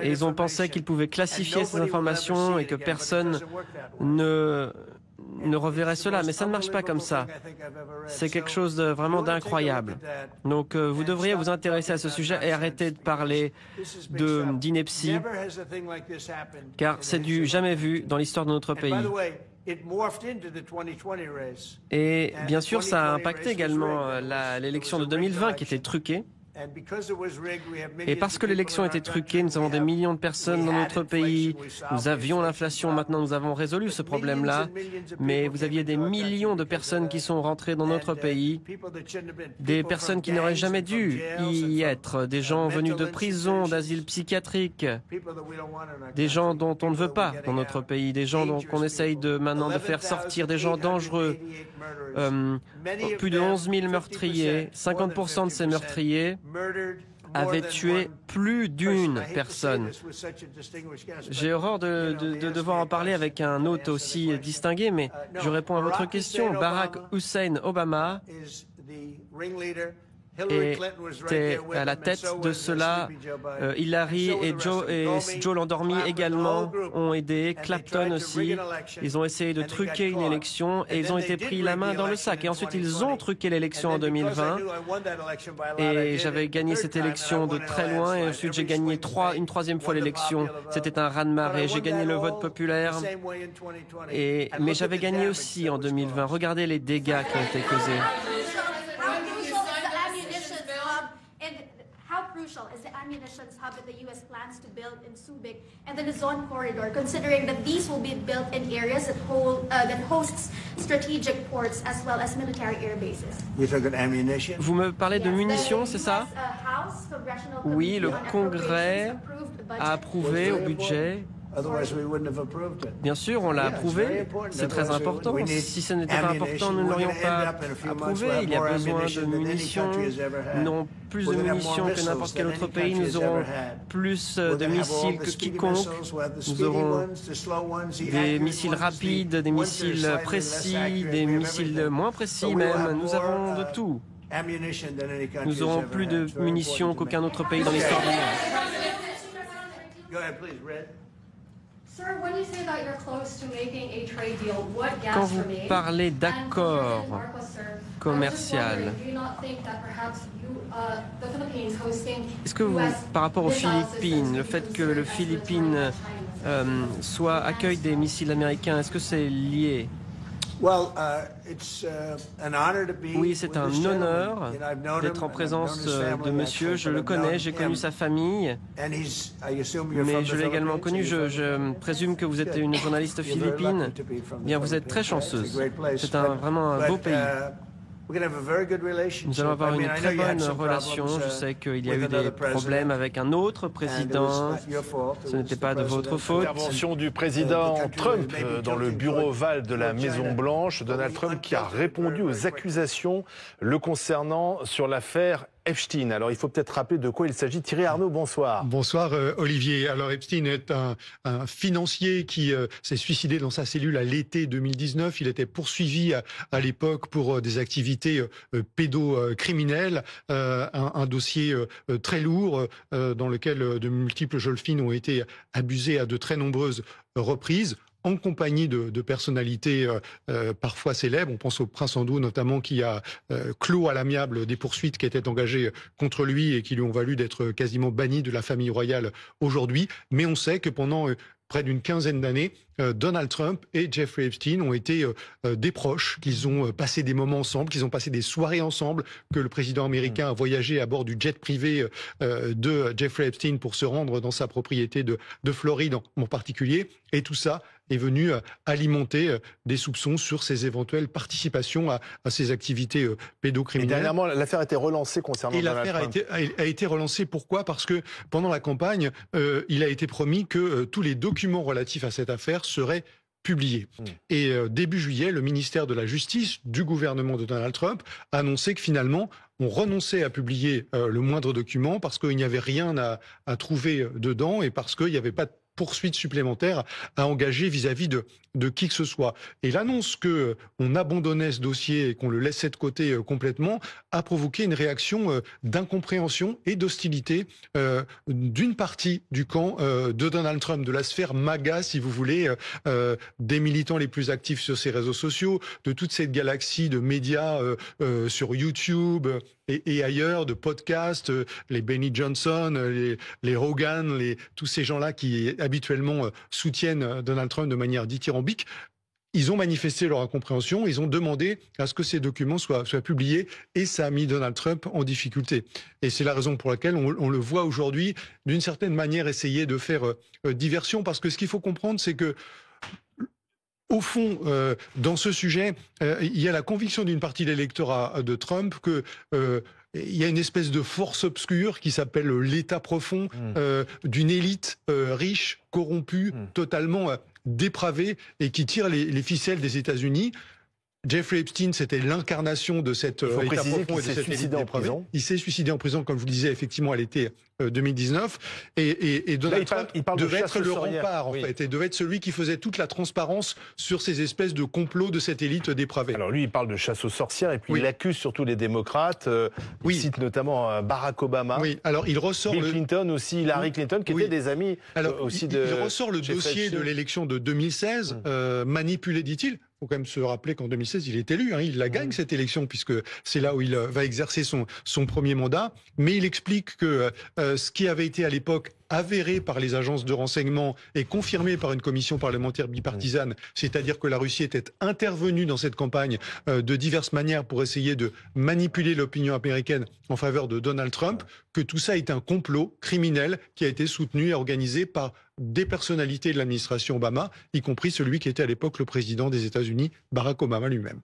Et ils ont pensé qu'ils pouvaient classifier ces informations et que personne ne reverrait cela. Mais ça ne marche pas comme ça. C'est quelque chose vraiment d'incroyable. Donc vous devriez vous intéresser à ce sujet et arrêter de parler d'ineptie, car c'est du jamais vu dans l'histoire de notre pays. Et bien sûr, ça a impacté également l'élection de 2020 qui était truquée. Et parce que l'élection était truquée, nous avons des millions de personnes dans notre pays. Nous avions l'inflation, maintenant nous avons résolu ce problème-là. Mais vous aviez des millions de personnes qui sont rentrées dans notre pays, des personnes qui n'auraient jamais dû y être, des gens venus de prison, d'asile psychiatrique, des gens dont on ne veut pas dans notre pays, des gens qu'on essaye maintenant de faire sortir, des gens dangereux. Plus de 11 000 meurtriers, 50% de ces meurtriers avaient tué plus d'une personne. J'ai horreur de devoir en parler avec un hôte aussi distingué, mais je réponds à votre question. Barack Hussein Obama était à la tête de cela. Hillary et Joe l'endormi également ont aidé. Clapton aussi. Ils ont essayé de truquer une élection et ils ont été pris la main dans le sac. Et ensuite, ils ont truqué l'élection en 2020. Et j'avais gagné cette élection de très loin. Et ensuite, j'ai gagné une troisième fois l'élection. C'était un raz-de-marée. J'ai gagné le vote populaire. Mais j'avais gagné aussi en 2020. Regardez les dégâts qui ont été causés. Is the ammunition hub that the U.S. plans to build in Subic and the Luzon corridor, considering that these will be built in areas that hosts strategic ports as well as military air bases. Vous me parlez de munitions, c'est ça? Oui, le Congrès a approuvé au budget. Bien sûr, on l'a approuvé. C'est très important. Si ce n'était pas important, nous ne l'aurions pas approuvé. Il y a besoin de munitions. Nous aurons plus de munitions que n'importe quel autre pays. Nous aurons plus de missiles que quiconque. Nous aurons des missiles rapides, des missiles précis, des missiles moins précis même. Nous avons de tout. Nous aurons plus de munitions qu'aucun autre pays dans l'histoire du monde. Quand vous parlez d'accord commercial, est-ce que vous, par rapport aux Philippines, le fait que le Philippines accueille des missiles américains, est-ce que c'est lié? Oui, c'est un honneur d'être en présence de monsieur. Je le connais, j'ai connu sa famille, mais je l'ai également connu. Je présume que vous êtes une journaliste philippine. Bien, vous êtes très chanceuse. C'est vraiment un beau pays. Nous allons avoir une très bonne relation. Je sais qu'il y a eu des problèmes avec un autre président. Ce n'était pas de votre faute. Intervention du président Trump dans le bureau ovale de la Maison-Blanche. Donald Trump qui a répondu aux accusations le concernant sur l'affaire Epstein. Alors, il faut peut-être rappeler de quoi il s'agit. Thierry Arnaud, bonsoir. Bonsoir, Olivier. Alors, Epstein est un financier qui s'est suicidé dans sa cellule à l'été 2019. Il était poursuivi à l'époque pour des activités pédocriminelles. Un dossier très lourd dans lequel de multiples jeunes filles ont été abusées à de très nombreuses reprises, en compagnie de personnalités parfois célèbres. On pense au prince Andrew notamment, qui a clos à l'amiable des poursuites qui étaient engagées contre lui et qui lui ont valu d'être quasiment banni de la famille royale aujourd'hui. Mais on sait que pendant près d'une quinzaine d'années, Donald Trump et Jeffrey Epstein ont été des proches, qu'ils ont passé des moments ensemble, qu'ils ont passé des soirées ensemble, que le président américain a voyagé à bord du jet privé de Jeffrey Epstein pour se rendre dans sa propriété de Floride en particulier. Et tout ça est venu alimenter des soupçons sur ses éventuelles participations à ces activités pédocriminelles. Et dernièrement, l'affaire a été relancée concernant Donald Trump. Et l'affaire a été relancée, pourquoi? Parce que pendant la campagne, il a été promis que tous les documents relatifs à cette affaire seraient publiés. Et début juillet, le ministère de la Justice du gouvernement de Donald Trump a annoncé que finalement, on renonçait à publier le moindre document parce qu'il n'y avait rien à trouver dedans et parce qu'il n'y avait pas poursuite supplémentaire à engager vis-à-vis de qui que ce soit. Et l'annonce que on abandonnait ce dossier et qu'on le laissait de côté complètement a provoqué une réaction d'incompréhension et d'hostilité d'une partie du camp de Donald Trump, de la sphère MAGA, si vous voulez, des militants les plus actifs sur ces réseaux sociaux, de toute cette galaxie de médias sur YouTube et ailleurs, de podcasts, les Benny Johnson, les Rogan, tous ces gens-là qui habituellement soutiennent Donald Trump de manière dithyrambique. Ils ont manifesté leur incompréhension, ils ont demandé à ce que ces documents soient publiés et ça a mis Donald Trump en difficulté. Et c'est la raison pour laquelle on le voit aujourd'hui, d'une certaine manière, essayer de faire diversion, parce que ce qu'il faut comprendre, c'est que au fond, dans ce sujet, il y a la conviction d'une partie de l'électorat de Trump que il y a une espèce de force obscure qui s'appelle l'État profond, d'une élite riche, corrompue, totalement dépravée et qui tire les ficelles des États-Unis. Jeffrey Epstein, c'était l'incarnation de cette État profond et de cette élite dépravée. Il s'est suicidé en prison, comme je vous le disais, effectivement, à l'été 2019. Et Donald Trump devait être le rempart, en fait, et devait être celui qui faisait toute la transparence sur ces espèces de complots de cette élite dépravée. Alors lui, il parle de chasse aux sorcières, et puis il accuse surtout les démocrates. Il cite notamment Barack Obama. Oui, alors il ressort Bill Clinton aussi, Hillary Clinton, qui étaient des amis aussi de... Il ressort le dossier de l'élection de 2016, manipulé, dit-il. Il faut quand même se rappeler qu'en 2016, il est élu, il la gagne cette élection, puisque c'est là où il va exercer son premier mandat. Mais il explique que ce qui avait été à l'époque avéré par les agences de renseignement et confirmé par une commission parlementaire bipartisane, c'est-à-dire que la Russie était intervenue dans cette campagne de diverses manières pour essayer de manipuler l'opinion américaine en faveur de Donald Trump, que tout ça est un complot criminel qui a été soutenu et organisé par des personnalités de l'administration Obama, y compris celui qui était à l'époque le président des États-Unis, Barack Obama lui-même.